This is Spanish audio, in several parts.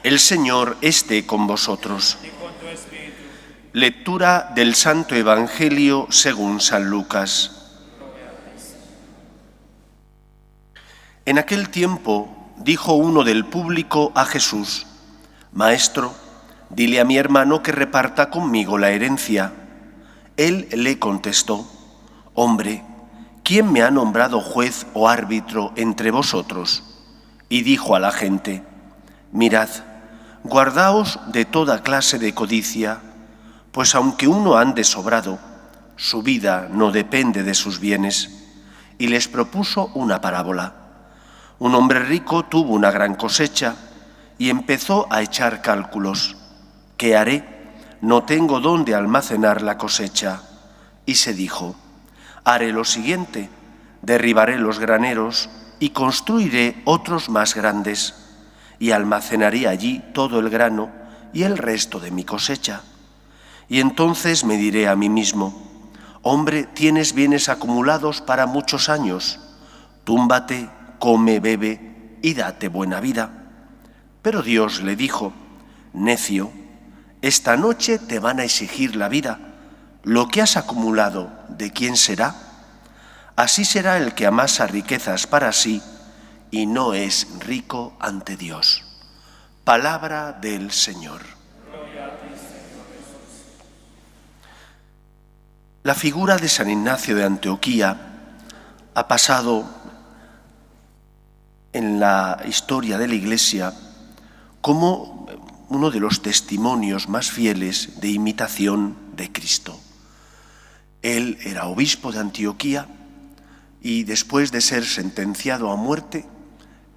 El Señor esté con vosotros. y con tu espíritu. Lectura del Santo Evangelio según San Lucas. En aquel tiempo dijo uno del público a Jesús: Maestro, dile a mi hermano que reparta conmigo la herencia. Él le contestó: Hombre, ¿quién me ha nombrado juez o árbitro entre vosotros? Y dijo a la gente: Mirad, guardaos de toda clase de codicia, pues aunque uno ande sobrado, su vida no depende de sus bienes. Y les propuso una parábola. Un hombre rico tuvo una gran cosecha y empezó a echar cálculos. ¿Qué haré? No tengo dónde almacenar la cosecha. Y se dijo: haré lo siguiente, derribaré los graneros y construiré otros más grandes, y almacenaré allí todo el grano y el resto de mi cosecha. Y entonces me diré a mí mismo: hombre, tienes bienes acumulados para muchos años, túmbate, come, bebe y date buena vida. Pero Dios le dijo: necio, esta noche te van a exigir la vida. Lo que has acumulado, ¿de quién será? Así será el que amasa riquezas para sí y no es rico ante Dios. Palabra del Señor. Gloria a ti, Señor Jesús. La figura de San Ignacio de Antioquía ha pasado en la historia de la Iglesia como uno de los testimonios más fieles de imitación de Cristo. Él era obispo de Antioquía y después de ser sentenciado a muerte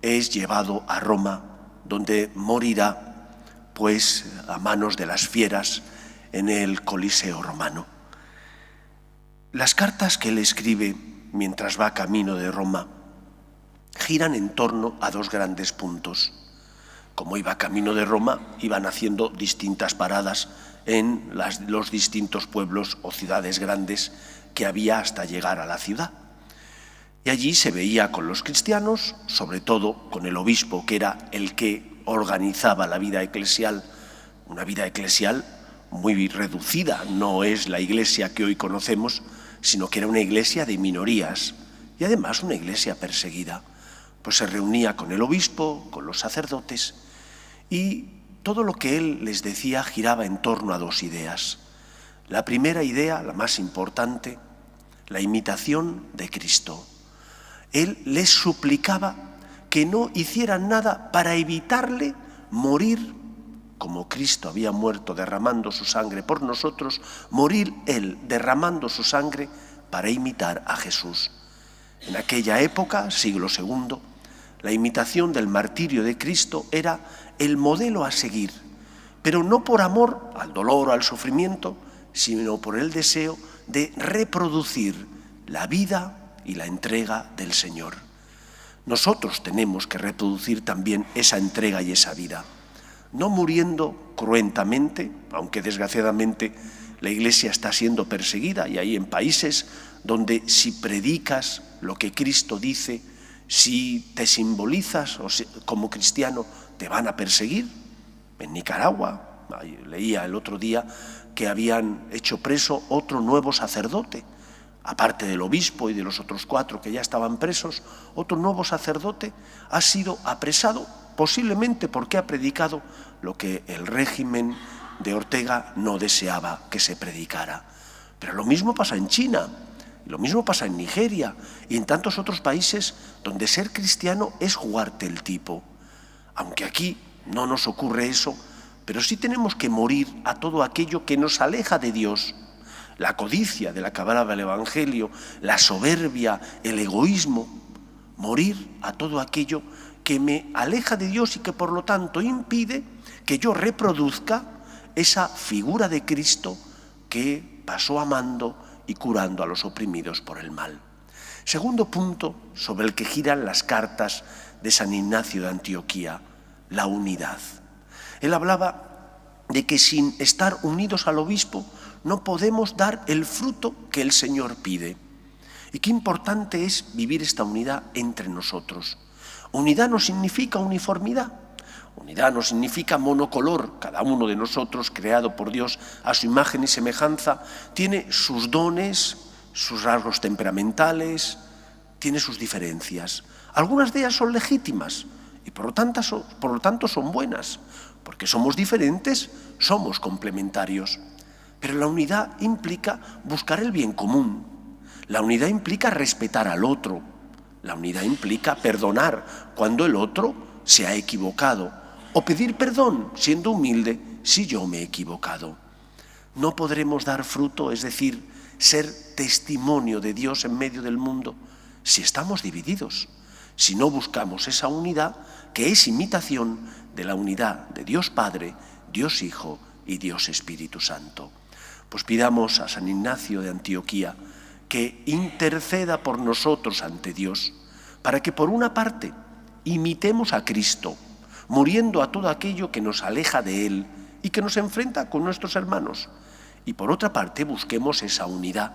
es llevado a Roma, donde morirá pues a manos de las fieras en el Coliseo romano. Las cartas que él escribe mientras va camino de Roma giran en torno a dos grandes puntos. Como iba camino de Roma, iban haciendo distintas paradas en los distintos pueblos o ciudades grandes que había hasta llegar a la ciudad. Y allí se veía con los cristianos, sobre todo con el obispo, que era el que organizaba la vida eclesial, una vida eclesial muy reducida. No es la iglesia que hoy conocemos, sino que era una iglesia de minorías y además una iglesia perseguida. Pues se reunía con el obispo, con los sacerdotes, y todo lo que él les decía giraba en torno a dos ideas. La primera idea, la más importante, la imitación de Cristo. Él les suplicaba que no hicieran nada para evitarle morir como Cristo había muerto derramando su sangre por nosotros, morir él derramando su sangre para imitar a Jesús. En aquella época, siglo II, la imitación del martirio de Cristo era el modelo a seguir, pero no por amor al dolor o al sufrimiento, sino por el deseo de reproducir la vida y la entrega del Señor. Nosotros tenemos que reproducir también esa entrega y esa vida, no muriendo cruentamente, aunque desgraciadamente la Iglesia está siendo perseguida, y hay en países donde si predicas lo que Cristo dice, si te simbolizas como cristiano, te van a perseguir. En Nicaragua, leía el otro día que habían hecho preso otro nuevo sacerdote, aparte del obispo y de los otros 4 que ya estaban presos. Otro nuevo sacerdote ha sido apresado, posiblemente porque ha predicado lo que el régimen de Ortega no deseaba que se predicara. Pero lo mismo pasa en China, lo mismo pasa en Nigeria y en tantos otros países donde ser cristiano es jugarte el tipo. Aunque aquí no nos ocurre eso, pero sí tenemos que morir a todo aquello que nos aleja de Dios. La codicia de la que hablaba el Evangelio, la soberbia, el egoísmo. Morir a todo aquello que me aleja de Dios y que por lo tanto impide que yo reproduzca esa figura de Cristo que pasó amando y curando a los oprimidos por el mal. Segundo punto sobre el que giran las cartas de San Ignacio de Antioquía, la unidad. Él hablaba de que sin estar unidos al obispo no podemos dar el fruto que el Señor pide. Y qué importante es vivir esta unidad entre nosotros. Unidad no significa uniformidad. Unidad no significa monocolor. Cada uno de nosotros, creado por Dios a su imagen y semejanza, tiene sus dones, sus rasgos temperamentales, tiene sus diferencias. Algunas de ellas son legítimas y por lo tanto son buenas. Porque somos diferentes, somos complementarios. Pero la unidad implica buscar el bien común. La unidad implica respetar al otro. La unidad implica perdonar cuando el otro se ha equivocado o pedir perdón siendo humilde si yo me he equivocado. No podremos dar fruto, es decir, ser testimonio de Dios en medio del mundo, si estamos divididos, si no buscamos esa unidad que es imitación de la unidad de Dios Padre, Dios Hijo y Dios Espíritu Santo. Pues pidamos a San Ignacio de Antioquía que interceda por nosotros ante Dios, para que por una parte imitemos a Cristo, muriendo a todo aquello que nos aleja de Él y que nos enfrenta con nuestros hermanos, y por otra parte busquemos esa unidad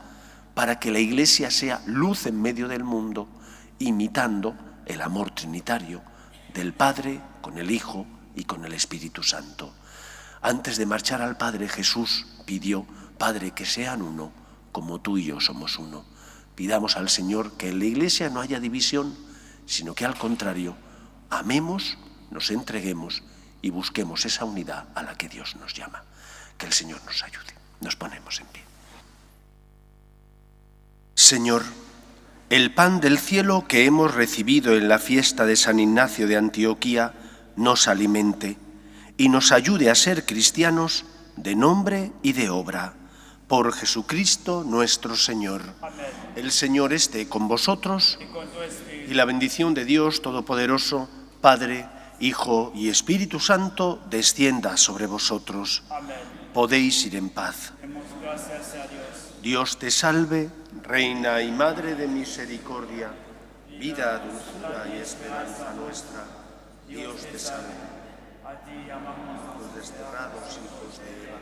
para que la Iglesia sea luz en medio del mundo, imitando el amor trinitario del Padre con el Hijo y con el Espíritu Santo. Antes de marchar al Padre, Jesús pidió: Padre, que sean uno, como tú y yo somos uno. Pidamos al Señor que en la Iglesia no haya división, sino que al contrario, amemos, nos entreguemos y busquemos esa unidad a la que Dios nos llama. Que el Señor nos ayude. Nos ponemos en pie. Señor, el pan del cielo que hemos recibido en la fiesta de San Ignacio de Antioquía nos alimente y nos ayude a ser cristianos de nombre y de obra. Por Jesucristo nuestro Señor. Amén. El Señor esté con vosotros Y con tu espíritu. y la bendición de Dios Todopoderoso, Padre, Hijo y Espíritu Santo, descienda sobre vosotros. Amén. Podéis ir en paz. Demos gracias a Dios. Dios te salve, Reina y Madre de misericordia, vida, dulzura y esperanza nuestra. Dios te salve. A ti llamamos Los desterrados hijos de Eva.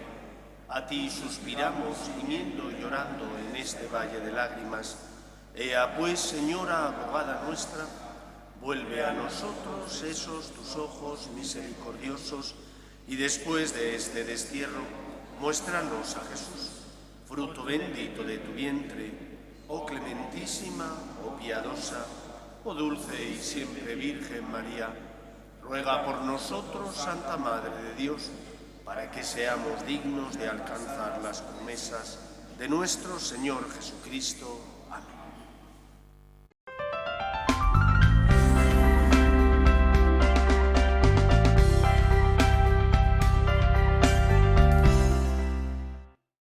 A ti suspiramos, gimiendo y llorando en este valle de lágrimas. Ea pues, Señora, abogada nuestra, vuelve a nosotros esos tus ojos misericordiosos y después de este destierro, muéstranos a Jesús, fruto bendito de tu vientre, oh clementísima, oh piadosa, oh dulce y siempre Virgen María. Ruega por nosotros, Santa Madre de Dios, para que seamos dignos de alcanzar las promesas de nuestro Señor Jesucristo.